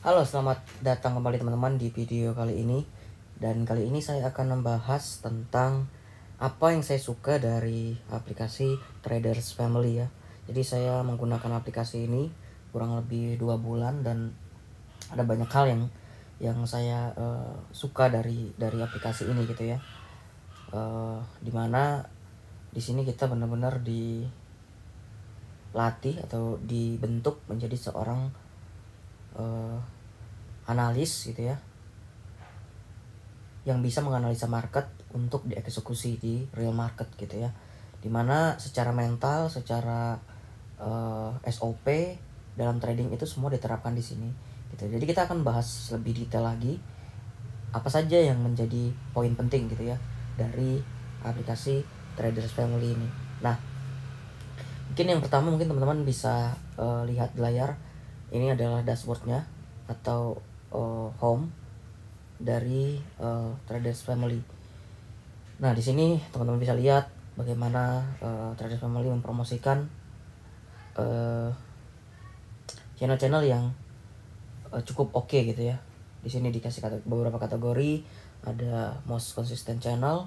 Halo, selamat datang kembali teman-teman di video kali ini. Dan kali ini saya akan membahas tentang apa yang saya suka dari aplikasi Traders Family ya. Jadi saya menggunakan aplikasi ini kurang lebih 2 bulan dan ada banyak hal yang saya suka dari aplikasi ini gitu ya. Dimana di sini kita benar-benar dilatih atau dibentuk menjadi seorang analis gitu ya, yang bisa menganalisa market untuk dieksekusi di real market gitu ya, dimana secara mental, secara SOP dalam trading itu semua diterapkan di sini gitu. Jadi kita akan bahas lebih detail lagi apa saja yang menjadi poin penting gitu ya dari aplikasi Traders Family ini. Nah, mungkin yang pertama mungkin teman-teman bisa lihat di layar ini adalah dashboardnya atau home dari Traders Family. Nah, di sini teman-teman bisa lihat bagaimana Traders Family mempromosikan channel-channel yang cukup oke gitu ya. Di sini dikasih beberapa kategori, ada most consistent channel,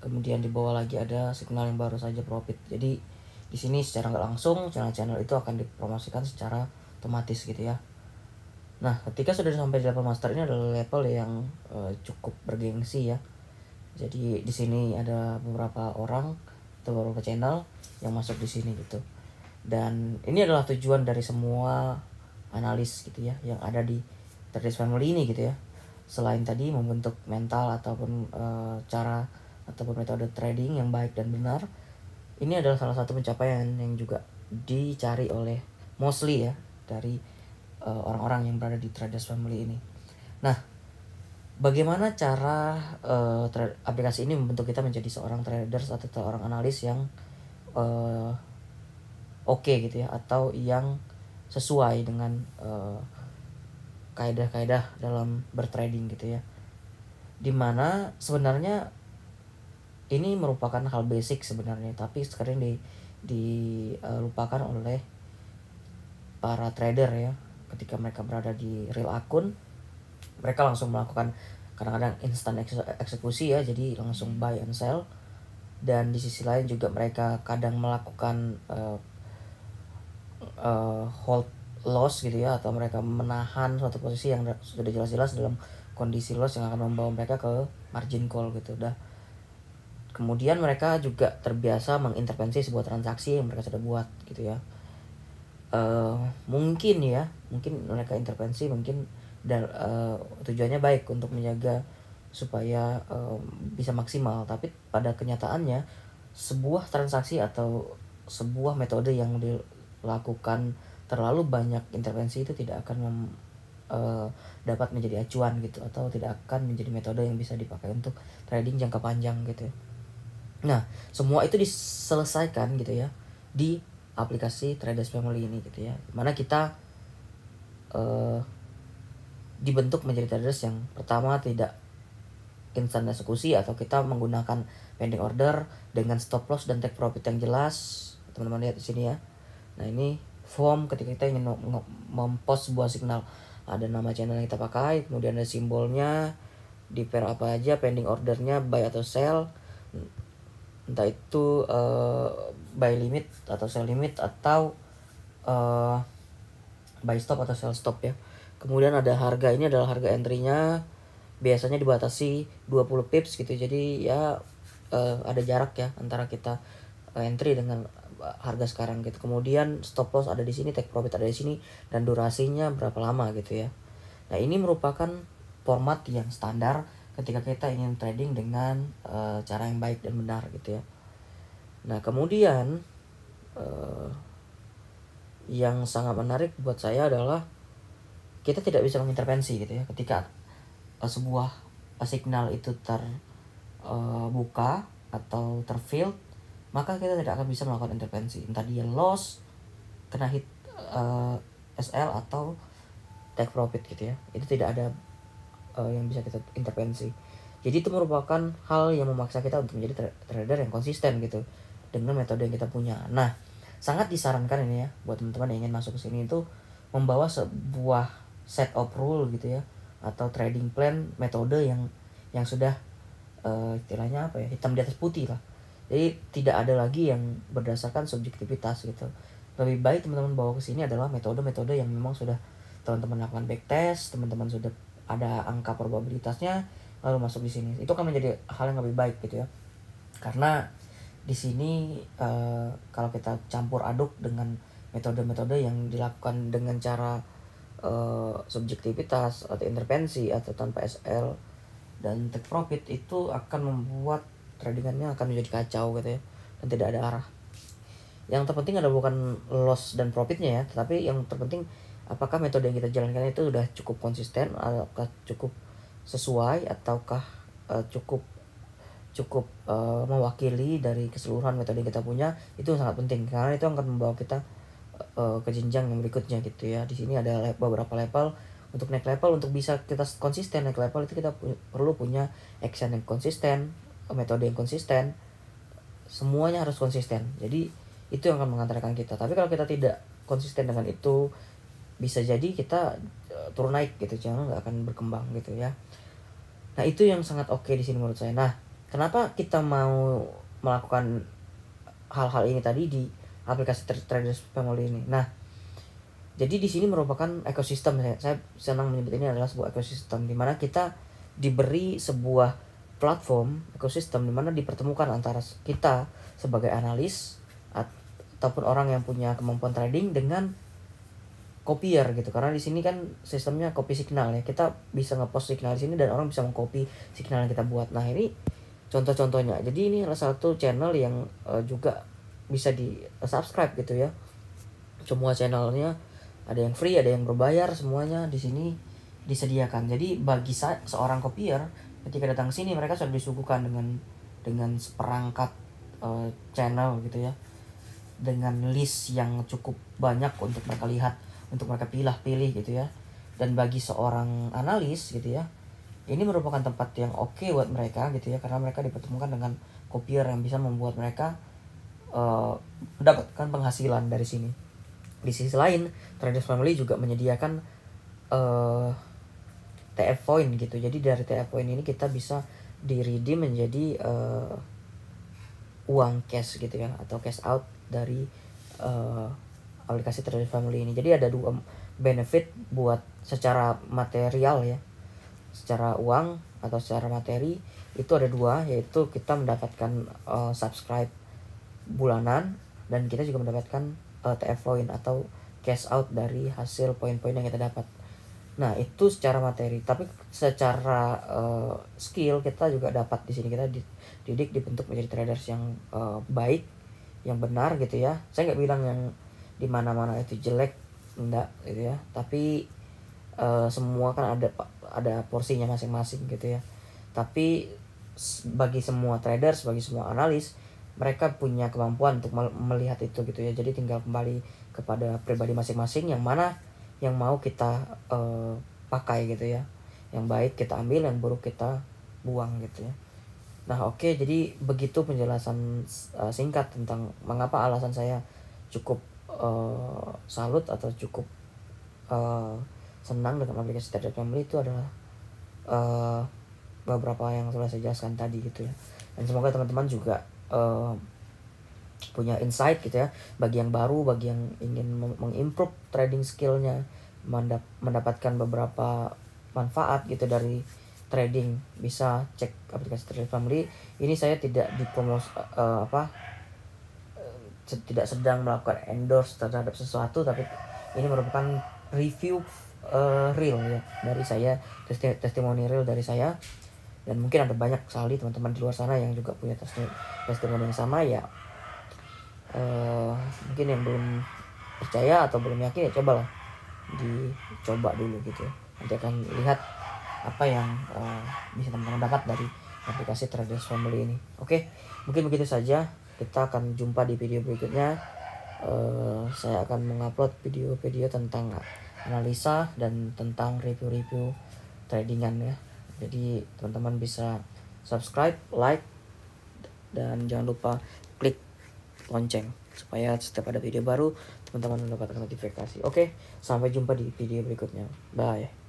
kemudian di bawah lagi ada signal yang baru saja profit. Jadi di sini secara nggak langsung channel-channel itu akan dipromosikan secara otomatis gitu ya. Nah, ketika sudah sampai di level master, ini adalah level yang cukup bergengsi ya. Jadi di sini ada beberapa orang atau beberapa channel yang masuk di sini gitu. Dan ini adalah tujuan dari semua analis gitu ya yang ada di Traders Family ini gitu ya. Selain tadi membentuk mental ataupun cara ataupun metode trading yang baik dan benar, ini adalah salah satu pencapaian yang juga dicari oleh mostly ya dari orang-orang yang berada di Traders Family ini. Nah, bagaimana cara aplikasi ini membentuk kita menjadi seorang traders atau seorang analis yang oke gitu ya, atau yang sesuai dengan kaidah-kaidah dalam bertrading gitu ya. Dimana sebenarnya ini merupakan hal basic sebenarnya, tapi sekarang dilupakan oleh para trader ya. Ketika mereka berada di real akun, mereka langsung melakukan kadang-kadang instant eksekusi ya, jadi langsung buy and sell. Dan di sisi lain juga mereka kadang melakukan hold loss gitu ya, atau mereka menahan suatu posisi yang sudah jelas-jelas dalam kondisi loss yang akan membawa mereka ke margin call gitu. Kemudian mereka juga terbiasa mengintervensi sebuah transaksi yang mereka sudah buat gitu ya. Mungkin mereka intervensi mungkin tujuannya baik untuk menjaga supaya bisa maksimal, tapi pada kenyataannya sebuah transaksi atau sebuah metode yang dilakukan terlalu banyak intervensi itu tidak akan dapat menjadi acuan gitu, atau tidak akan menjadi metode yang bisa dipakai untuk trading jangka panjang gitu. Nah, semua itu diselesaikan gitu ya di aplikasi Traders Family ini gitu ya, mana kita dibentuk menjadi traders yang pertama tidak instant eksekusi, atau kita menggunakan pending order dengan stop loss dan take profit yang jelas. Teman-teman lihat di sini ya. Nah, ini form ketika kita ingin mempost sebuah signal, ada nama channel yang kita pakai, kemudian ada simbolnya, di pair apa aja, pending ordernya buy atau sell, entah itu buy limit atau sell limit, atau buy stop atau sell stop ya. Kemudian ada harga, ini adalah harga entry-nya, biasanya dibatasi 20 pips gitu. Jadi ya ada jarak ya antara kita entry dengan harga sekarang gitu. Kemudian stop loss ada di sini, take profit ada di sini, dan durasinya berapa lama gitu ya. Nah, ini merupakan format yang standar ketika kita ingin trading dengan cara yang baik dan benar gitu ya. Nah, kemudian yang sangat menarik buat saya adalah kita tidak bisa mengintervensi gitu ya. Ketika sebuah signal itu terbuka atau terfill, maka kita tidak akan bisa melakukan intervensi, entah dia loss, kena hit SL atau take profit gitu ya. Itu tidak ada yang bisa kita intervensi. Jadi itu merupakan hal yang memaksa kita untuk menjadi trader yang konsisten gitu dengan metode yang kita punya. Nah, sangat disarankan ini ya buat teman-teman yang ingin masuk ke sini itu membawa sebuah set of rule gitu ya, atau trading plan metode yang sudah istilahnya apa ya, hitam di atas putih lah. Jadi tidak ada lagi yang berdasarkan subjektivitas gitu. Lebih baik teman-teman bawa ke sini adalah metode-metode yang memang sudah teman-teman lakukan backtest, teman-teman sudah ada angka probabilitasnya, lalu masuk di sini. Itu akan menjadi hal yang lebih baik gitu ya. Karena di sini kalau kita campur aduk dengan metode-metode yang dilakukan dengan cara subjektivitas atau intervensi atau tanpa SL dan take profit, itu akan membuat tradingannya akan menjadi kacau gitu ya, dan tidak ada arah. Yang terpenting adalah bukan loss dan profitnya ya, tetapi yang terpenting apakah metode yang kita jalankan itu sudah cukup konsisten, ataukah cukup sesuai, ataukah cukup mewakili dari keseluruhan metode yang kita punya. Itu sangat penting karena itu akan membawa kita ke jenjang yang berikutnya gitu ya. Di sini ada beberapa level. Untuk naik level, untuk bisa kita konsisten naik level itu kita perlu punya action yang konsisten, metode yang konsisten, semuanya harus konsisten. Jadi itu yang akan mengantarkan kita. Tapi kalau kita tidak konsisten dengan itu, bisa jadi kita turun naik gitu, jangan nggak akan berkembang gitu ya. Nah itu yang sangat oke di sini menurut saya. Nah kenapa kita mau melakukan hal-hal ini tadi di aplikasi Traders Family ini? Nah jadi di sini merupakan ekosistem. Saya senang menyebut ini adalah sebuah ekosistem di mana kita diberi sebuah platform ekosistem di mana dipertemukan antara kita sebagai analis ataupun orang yang punya kemampuan trading dengan copier gitu. Karena di sini kan sistemnya copy signal ya. Kita bisa ngepost signal di sini dan orang bisa mengcopy signal yang kita buat. Nah, ini contoh-contohnya. Jadi ini salah satu channel yang juga bisa di subscribe gitu ya. Semua channelnya ada yang free, ada yang berbayar, semuanya di sini disediakan. Jadi bagi seorang copier ketika datang sini, mereka sudah disuguhkan dengan seperangkat channel gitu ya, dengan list yang cukup banyak untuk mereka lihat, untuk mereka pilih gitu ya. Dan bagi seorang analis gitu ya, ini merupakan tempat yang oke buat mereka gitu ya, karena mereka dipertemukan dengan copier yang bisa membuat mereka mendapatkan penghasilan dari sini. Di sisi lain, Traders Family juga menyediakan TF point gitu. Jadi dari TF point ini kita bisa di-redeem menjadi uang cash gitu ya, atau cash out dari aplikasi Traders Family ini. Jadi ada dua benefit buat secara material ya. Secara uang atau secara materi itu ada dua, yaitu kita mendapatkan subscribe bulanan, dan kita juga mendapatkan TF point atau cash out dari hasil poin-poin yang kita dapat. Nah itu secara materi, tapi secara skill kita juga dapat di sini. Kita dididik, dibentuk menjadi traders yang baik, yang benar gitu ya. Saya nggak bilang yang di mana-mana itu jelek, enggak gitu ya. Tapi semua kan ada porsinya masing-masing gitu ya. Tapi bagi semua traders, bagi semua analis, mereka punya kemampuan untuk melihat itu gitu ya. Jadi tinggal kembali kepada pribadi masing-masing yang mana yang mau kita pakai gitu ya. Yang baik kita ambil, yang buruk kita buang gitu ya. Nah oke, jadi begitu penjelasan singkat tentang mengapa alasan saya cukup salut atau cukup senang dengan aplikasi Traders Family. Itu adalah beberapa yang sudah saya jelaskan tadi gitu ya. Dan semoga teman-teman juga punya insight gitu ya, bagi yang baru, bagi yang ingin mengimprove trading skillnya, mendapatkan beberapa manfaat gitu dari trading, bisa cek aplikasi Traders Family. Ini saya tidak tidak sedang melakukan endorse terhadap sesuatu, tapi ini merupakan review real ya dari saya, testimoni real dari saya. Dan mungkin ada banyak sekali teman-teman di luar sana yang juga punya testimoni yang sama ya. Mungkin yang belum percaya atau belum yakin ya cobalah dicoba dulu gitu ya. Nanti akan lihat apa yang bisa teman-teman dapat dari aplikasi Traders Family ini. Oke, mungkin begitu saja. Kita akan jumpa di video berikutnya. Saya akan mengupload video-video tentang analisa dan tentang review-review tradingan ya. Jadi teman-teman bisa subscribe, like, dan jangan lupa klik lonceng supaya setiap ada video baru teman-teman mendapatkan notifikasi. Oke, sampai jumpa di video berikutnya. Bye.